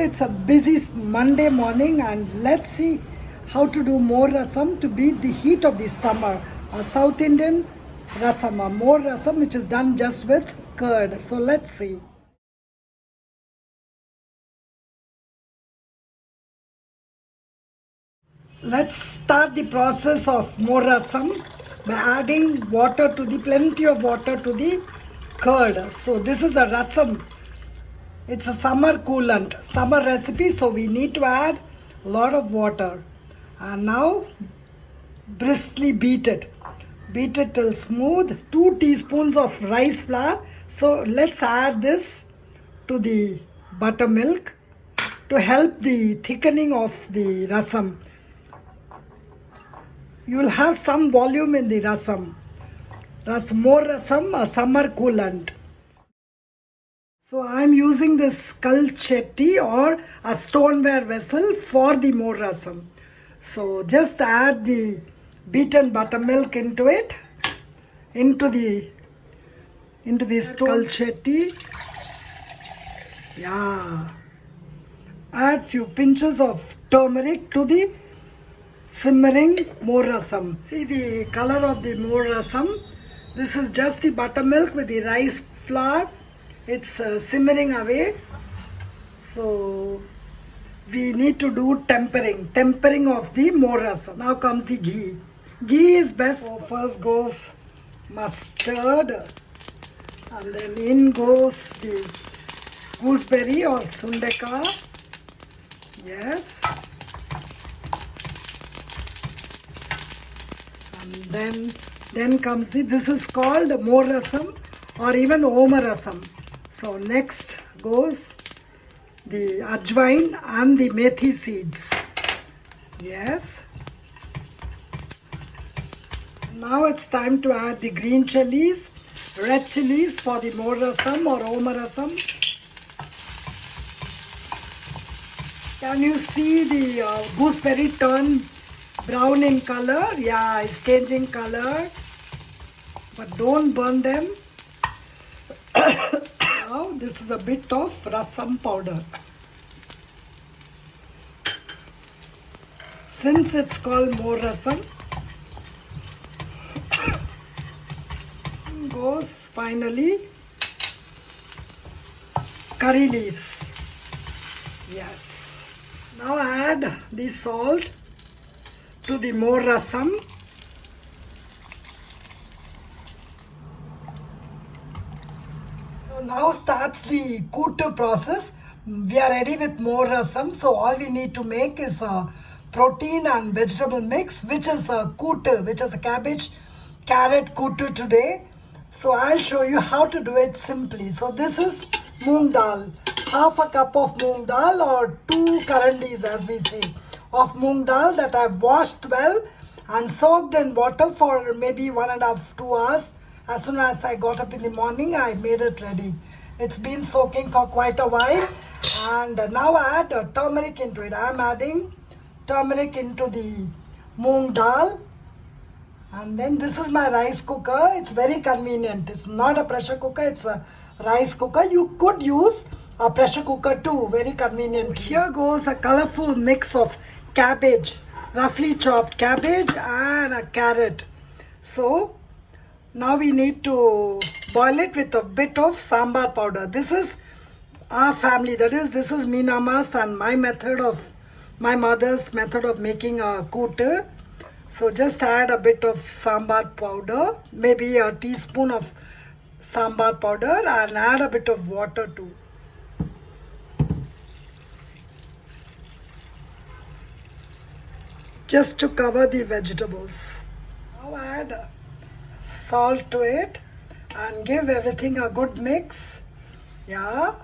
it's a busy Monday morning and let's see how to do more rasam to beat the heat of the summer. A South Indian rasam, a more rasam which is done just with curd. So let's see. Let's start the process of more rasam by adding water to the plenty of water to the curd. So this is a rasam. It's a summer coolant, summer recipe, so we need to add a lot of water. And now briskly beat it. Beat it till smooth. 2 teaspoons of rice flour. So let's add this to the buttermilk to help the thickening of the rasam. You will have some volume in the rasam. More rasam, a summer coolant. So I am using this kalchetti or a stoneware vessel for the more rasam. So just add the beaten buttermilk into it, into this kalchetti. Yeah. Add few pinches of turmeric to the simmering more rasam. See the color of the more rasam. This is just the buttermilk with the rice flour. It's simmering away. So we need to do tempering of the more rasam. Now comes the ghee. Ghee is best. So first goes mustard, and then in goes the gooseberry or sundeka. Yes. And then comes this is called more rasam or even oma rasam. So next goes the ajwain and the methi seeds. Yes. Now it's time to add the green chilies, red chilies for the more rasam or oma rasam. Can you see the gooseberry turn brown in color? Yeah, it's changing color. But don't burn them. Now this is a bit of rasam powder. Since it's called more rasam, goes finally curry leaves. Yes. Now add the salt to the more rasam. So now starts the kootu process. We are ready with more rasam. So all we need to make is a protein and vegetable mix, which is a kootu, which is a cabbage, carrot kootu today. So I'll show you how to do it simply. So this is moong dal. Half a cup of moong dal or 2 karandis as we say of moong dal that I've washed well and soaked in water for maybe 1.5 to 2 hours. As soon as I got up in the morning, I made it ready. It's been soaking for quite a while. And now add turmeric into it. I'm adding turmeric into the moong dal. And then this is my rice cooker. It's very convenient. It's not a pressure cooker, it's a rice cooker. You could use a pressure cooker too, very convenient. Here goes a colorful mix of cabbage, roughly chopped cabbage and a carrot. So now we need to boil it with a bit of sambar powder. This is our family, that is, this is Meenama's and my mother's method of making a kootu. So just add a bit of sambar powder, maybe a teaspoon of sambar powder, and add a bit of water too. Just to cover the vegetables. Now add salt to it and give everything a good mix. Yeah.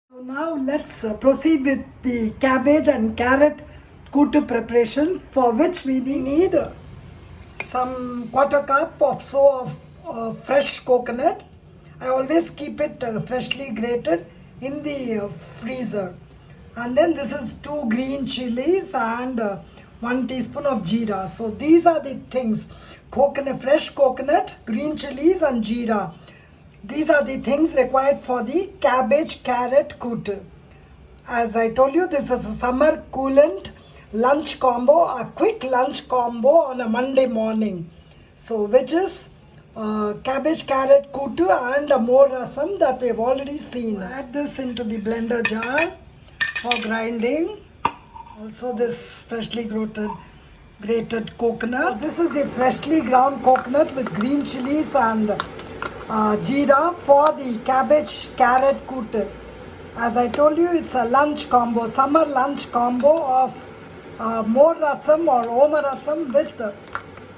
So now let's proceed with the cabbage and carrot kootu preparation, for which we need some 1/4 cup of fresh coconut. I always keep it freshly grated in the freezer. And then this is 2 green chilies and 1 teaspoon of jeera. So these are the things: coconut, fresh coconut, green chilies and jeera. These are the things required for the cabbage carrot kootu. As I told you, this is a summer coolant lunch combo, a quick lunch combo on a Monday morning. So which is cabbage carrot kootu and a more rasam that we have already seen. Add this into the blender jar for grinding. Also this freshly grated coconut. This is the freshly ground coconut with green chilies and jeera for the cabbage carrot kootu. As I told you, it's a lunch combo, summer lunch combo of more rasam or oma rasam with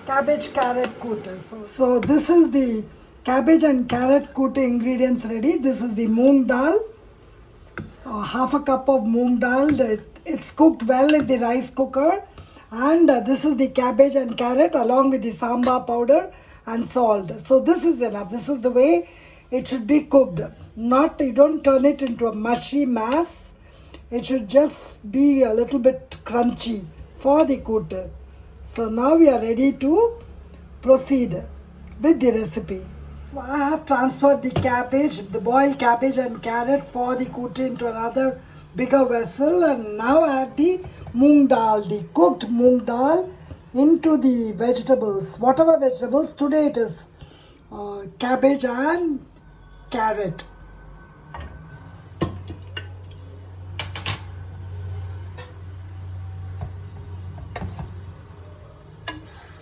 cabbage carrot kootu. So this is the cabbage and carrot kootu ingredients ready. This is the moong dal, half a cup of moong dal. It's cooked well in the rice cooker. And this is the cabbage and carrot along with the sambar powder and salt. So this is enough. This is the way it should be cooked. Not, you don't turn it into a mushy mass. It should just be a little bit crunchy for the kootu. So now we are ready to proceed with the recipe. So I have transferred the cabbage, the boiled cabbage and carrot for the kootu into another bigger vessel, and now add the moong dal, the cooked moong dal into the vegetables. Whatever vegetables, today it is cabbage and carrot.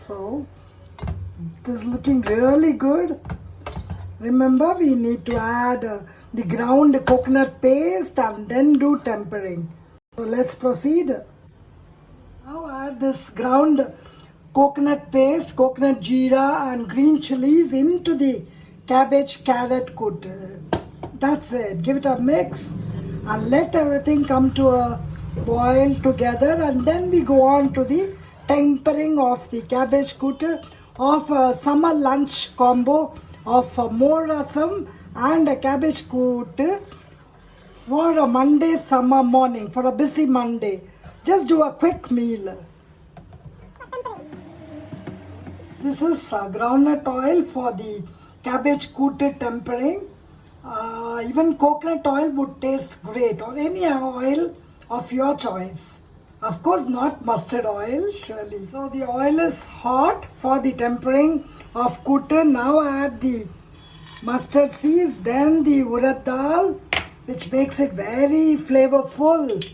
So this is looking really good. Remember, we need to add the ground coconut paste and then do tempering. So let's proceed. Now add this ground coconut paste, coconut jeera and green chilies into the cabbage carrot kootu. That's it. Give it a mix and let everything come to a boil together, and then we go on to the tempering of the cabbage kootu of a summer lunch combo of more rasam and a cabbage kootu for a Monday summer morning, for a busy Monday. Just do a quick meal. This is groundnut oil for the cabbage kootu tempering. Even coconut oil would taste great, or any oil of your choice. Of course, not mustard oil, surely. So the oil is hot for the tempering of kootu. Now add the mustard seeds, then the urad dal, which makes it very flavorful.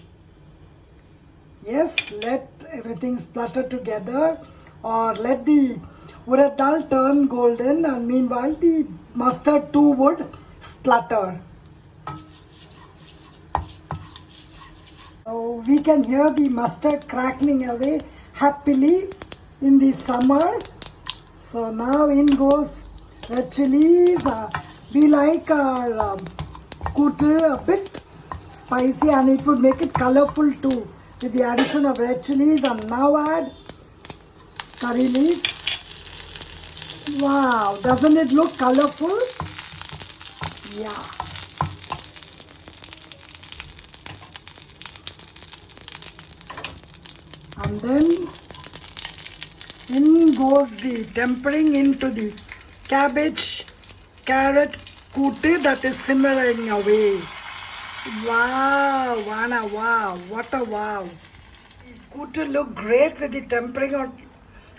Yes, let everything splutter together, or let the urad dal turn golden, and meanwhile the mustard too would splutter. So we can hear the mustard crackling away happily in the summer. So now in goes red chilies. We like our kootu a bit spicy, and it would make it colorful too with the addition of red chilies. And now add curry leaves. Wow, doesn't it look colorful? Yeah. And then in goes the tempering into the cabbage carrot kootu that is simmering away. Wow, Vana, wow, what a wow. Kootu look great with the tempering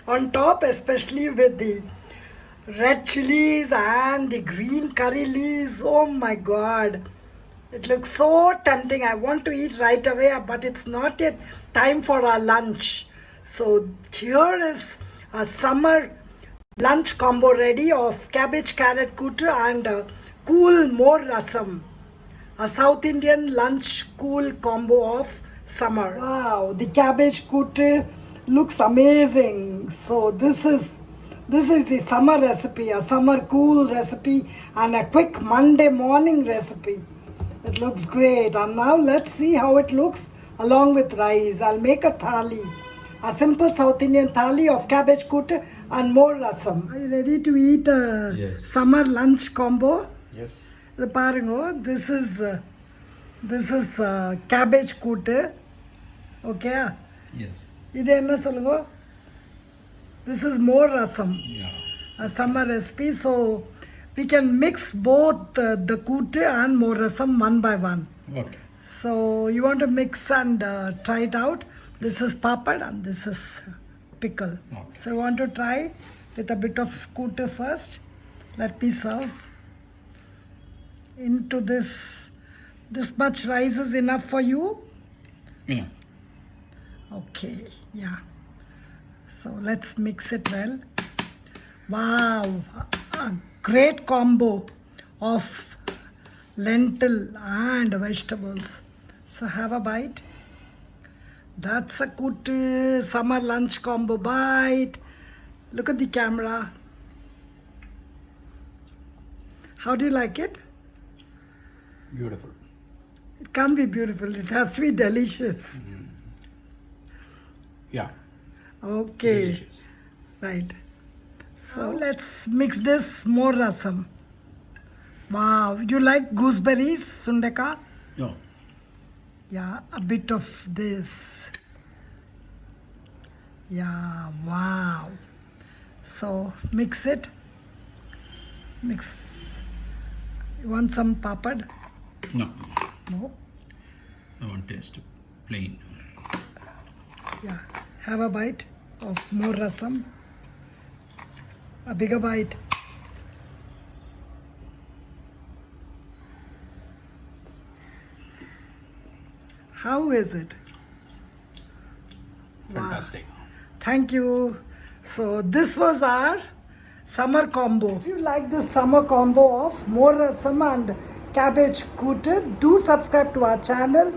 on top, especially with the red chilies and the green curry leaves. Oh my God. It looks so tempting. I want to eat right away, but it's not yet time for our lunch. So here is a summer lunch combo ready of cabbage carrot kootu and cool more rasam. A South Indian lunch cool combo of summer. Wow, the cabbage kootu looks amazing. So this is the summer recipe, a summer cool recipe and a quick Monday morning recipe. It looks great. And now let's see how it looks along with rice. I'll make a thali, a simple South Indian thali of cabbage kootu and more rasam. Are you ready to eat a Yes. summer lunch combo? Yes. This is This is cabbage கூட்டு. Okay. Yes. இது என்ன சொல்லுங்க? This is more rasam. Yeah. A summer recipe. So we can mix both the kootu and more rasam one by one. Okay. So you want to mix and try it out. This is papad and this is pickle. Okay. So you want to try with a bit of kootu first. Let me serve. Into this much rice is enough for you? Yeah. Okay, yeah. So let's mix it well. Wow, a great combo of lentil and vegetables. So have a bite. That's a good summer lunch combo bite. Look at the camera. How do you like it? Beautiful. It can't be beautiful. It has to be delicious. Yeah. Okay. Delicious. Right. So let's mix this more rasam. Wow. You like gooseberries, Sundaka? No. Yeah, a bit of this. Yeah, wow. So mix it. Mix. You want some papad? No. No? I want taste plain. Yeah. Have a bite of more rasam. A bigger bite. How is it? Fantastic. Thank you. So this was our summer combo. If you like this summer combo of more rasam and cabbage kootu, do subscribe to our channel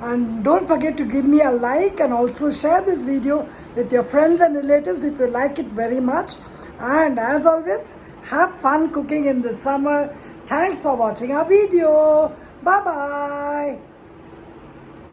and don't forget to give me a like and also share this video with your friends and relatives if you like it very much. And as always, have fun cooking in the summer. Thanks for watching our video. Bye bye.